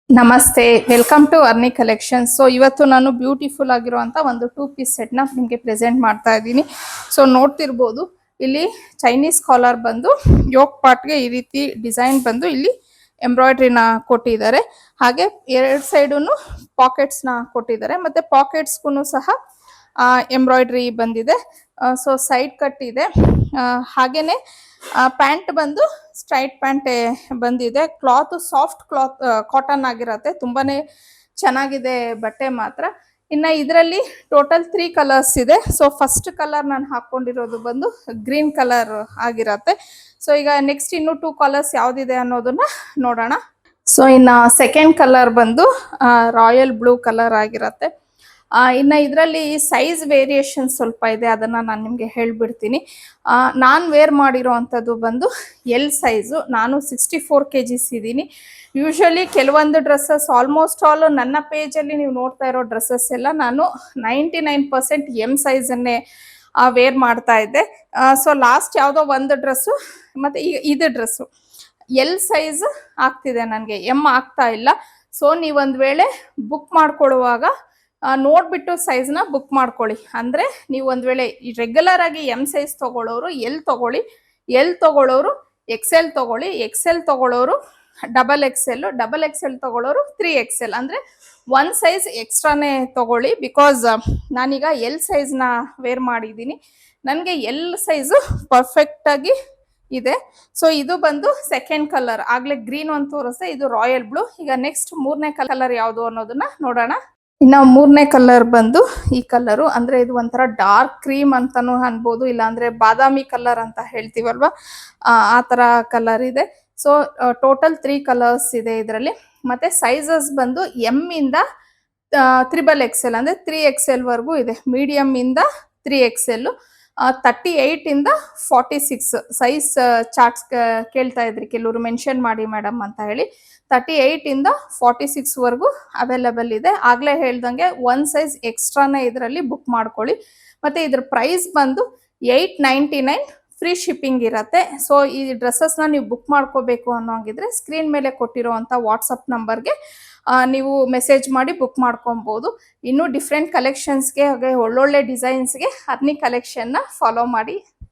ನಮಸ್ತೆ, welcome to ಅರ್ನಿ collection. So ಇವತ್ತು ನಾನು ಬ್ಯೂಟಿಫುಲ್ ಆಗಿರುವಂತ ಒಂದು 2 ಪೀಸ್ ಸೆಟ್ನ ನಿಮಗೆ ಪ್ರೆಸೆಂಟ್ ಮಾಡ್ತಾ ಇದ್ದೀನಿ. ಸೊ ನೋಡ್ತಿರ್ಬೋದು, ಇಲ್ಲಿ ಚೈನೀಸ್ ಕಾಲರ್ ಬಂದು ಯೋಕ್ ಪಾರ್ಟ್ಗೆ ಈ ರೀತಿ ಡಿಸೈನ್ ಬಂದು ಇಲ್ಲಿ ಎಂಬ್ರಾಯ್ಡ್ರಿನ ಕೊಟ್ಟಿದ್ದಾರೆ. ಹಾಗೆ ಎರಡು ಸೈಡನ್ನು ಪಾಕೆಟ್ಸ್ನ ಕೊಟ್ಟಿದ್ದಾರೆ. ಮತ್ತೆ ಪಾಕೆಟ್ಸ್ಗೂ ಸಹ ಎಂಬ್ರಾಯ್ಡ್ರಿ ಬಂದಿದೆ. ಸೊ ಸೈಡ್ ಕಟ್ ಇದೆ. ಹಾಗೇನೆ ಪ್ಯಾಂಟ್ ಬಂದು ಸ್ಟ್ರೈಟ್ ಪ್ಯಾಂಟ್ ಬಂದಿದೆ. ಕ್ಲಾತ್ ಸಾಫ್ಟ್ ಕ್ಲಾತ್ ಕಾಟನ್ ಆಗಿರತ್ತೆ. ತುಂಬಾನೇ ಚೆನ್ನಾಗಿದೆ ಬಟ್ಟೆ ಮಾತ್ರ. ಇನ್ನ ಇದರಲ್ಲಿ ಟೋಟಲ್ 3 ಕಲರ್ಸ್ ಇದೆ. ಸೊ ಫಸ್ಟ್ ಕಲರ್ ನಾನು ಹಾಕೊಂಡಿರೋದು ಬಂದು ಗ್ರೀನ್ ಕಲರ್ ಆಗಿರತ್ತೆ. ಸೊ ಈಗ ನೆಕ್ಸ್ಟ್ ಇನ್ನು 2 ಕಲರ್ಸ್ ಯಾವ್ದಿದೆ ಅನ್ನೋದನ್ನ ನೋಡೋಣ. ಸೊ ಇನ್ನ ಸೆಕೆಂಡ್ ಕಲರ್ ಬಂದು ರಾಯಲ್ ಬ್ಲೂ ಕಲರ್ ಆಗಿರತ್ತೆ. ಇನ್ನ ಇದರಲ್ಲಿ ಸೈಜ್ ವೇರಿಯೇಷನ್ ಸ್ವಲ್ಪ ಇದೆ, ಅದನ್ನ ನಾನು ನಿಮಗೆ ಹೇಳ್ಬಿಡ್ತೀನಿ. ನಾನು ವೇರ್ ಮಾಡಿರೋ ಅಂಥದ್ದು ಬಂದು ಎಲ್ ಸೈಜು. ನಾನು 64 kgs ಇದ್ದೀನಿ. ಯೂಶಲಿ ಕೆಲವೊಂದು ಡ್ರೆಸ್ಸಸ್ ಆಲ್ಮೋಸ್ಟ್ ಆಲ್ ನನ್ನ ಪೇಜಲ್ಲಿ ನೀವು ನೋಡ್ತಾ ಇರೋ ಡ್ರೆಸ್ಸಸ್ ಎಲ್ಲ ನಾನು 99% ಎಮ್ ಸೈಜನ್ನೇ ವೇರ್ ಮಾಡ್ತಾ ಇದ್ದೆ. ಸೊ ಲಾಸ್ಟ್ ಯಾವುದೋ ಒಂದು ಡ್ರೆಸ್ಸು ಮತ್ತು ಇದು ಡ್ರೆಸ್ಸು ಎಲ್ ಸೈಜ್ ಆಗ್ತಿದೆ, ನನಗೆ ಎಮ್ ಆಗ್ತಾ ಇಲ್ಲ. ಸೊ ನೀವೊಂದು ವೇಳೆ ಬುಕ್ ಮಾಡ್ಕೊಳ್ಳುವಾಗ ನೋಡ್ಬಿಟ್ಟು ಸೈಜ್ನ ಬುಕ್ ಮಾಡ್ಕೊಳ್ಳಿ. ಅಂದರೆ ನೀವು ಒಂದು ವೇಳೆ ರೆಗ್ಯುಲರ್ ಆಗಿ ಎಮ್ ಸೈಜ್ ತೊಗೊಳ್ಳೋರು ಎಲ್ ತೊಗೊಳ್ಳಿ, ಎಲ್ ತೊಗೊಳ್ಳೋರು XL ತೊಗೊಳ್ಳಿ, XL ತೊಗೊಳ್ಳೋರು XXL, XXL ತೊಗೊಳ್ಳೋರು 3XL. ಅಂದರೆ 1 ಸೈಜ್ ಎಕ್ಸ್ಟ್ರಾನೇ ತೊಗೊಳ್ಳಿ. ಬಿಕಾಸ್ ನಾನೀಗ ಎಲ್ ಸೈಜ್ನ ವೇರ್ ಮಾಡಿದ್ದೀನಿ, ನನಗೆ ಎಲ್ ಸೈಜು ಪರ್ಫೆಕ್ಟಾಗಿ ಇದೆ. ಸೊ ಇದು ಬಂದು ಸೆಕೆಂಡ್ ಕಲರ್. ಆಗಲೇ ಗ್ರೀನ್ ಒಂದು ತೋರಿಸ್ದೆ, ಇದು ರಾಯಲ್ ಬ್ಲೂ. ಈಗ ನೆಕ್ಸ್ಟ್ 3ನೇ ಕಲರ್ ಯಾವುದು ಅನ್ನೋದನ್ನ ನೋಡೋಣ. ಇನ್ನು 3ನೇ ಕಲರ್ ಬಂದು ಈ ಕಲರು. ಅಂದರೆ ಇದು ಒಂಥರ ಡಾರ್ಕ್ ಕ್ರೀಮ್ ಅಂತಾನು ಅನ್ಬೋದು, ಇಲ್ಲಾಂದ್ರೆ ಬಾದಾಮಿ ಕಲರ್ ಅಂತ ಹೇಳ್ತೀವಲ್ವ, ಆ ಥರ ಕಲರ್ ಇದೆ. ಸೊ ಟೋಟಲ್ 3 ಕಲರ್ಸ್ ಇದೆ ಇದರಲ್ಲಿ. ಮತ್ತೆ ಸೈಜಸ್ ಬಂದು ಎಮ್ ಇಂದ XXL ಅಂದರೆ 3XL ವರೆಗೂ ಇದೆ. ಮೀಡಿಯಮ್ ಇಂದ 3XL, 38 ಇಂದ 46 ಸೈಜ್ ಚಾರ್ಟ್ಸ್ ಕೇಳ್ತಾ ಇದ್ರಿ ಕೆಲವರು, ಮೆನ್ಷನ್ ಮಾಡಿ ಮೇಡಮ್ ಅಂತ ಹೇಳಿ. 38 ಇಂದ 46 ವರೆಗೂ ಅವೈಲೇಬಲ್ ಇದೆ. ಆಗಲೇ ಹೇಳ್ದಂಗೆ 1 ಸೈಜ್ ಎಕ್ಸ್ಟ್ರಾನೇ ಇದರಲ್ಲಿ ಬುಕ್ ಮಾಡ್ಕೊಳ್ಳಿ. ಮತ್ತು ಇದ್ರ ಪ್ರೈಸ್ ಬಂದು 899, ಫ್ರೀ ಶಿಪ್ಪಿಂಗ್ ಇರುತ್ತೆ. ಸೊ ಈ ಡ್ರೆಸ್ಸಸ್ನ ನೀವು ಬುಕ್ ಮಾಡ್ಕೋಬೇಕು ಅನ್ನೋಂಗಿದ್ರೆ ಸ್ಕ್ರೀನ್ ಮೇಲೆ ಕೊಟ್ಟಿರೋವಂಥ ವಾಟ್ಸಪ್ ನಂಬರ್ಗೆ ನೀವು ಮೆಸೇಜ್ ಮಾಡಿ ಬುಕ್ ಮಾಡ್ಕೊಬೋದು. ಇನ್ನೂ ಡಿಫ್ರೆಂಟ್ ಕಲೆಕ್ಷನ್ಸ್ಗೆ ಹಾಗೆ ಒಳ್ಳೊಳ್ಳೆ ಡಿಸೈನ್ಸ್ಗೆ ಅರ್ನಿ ಕಲೆಕ್ಷನ್ನ ಫಾಲೋ ಮಾಡಿ.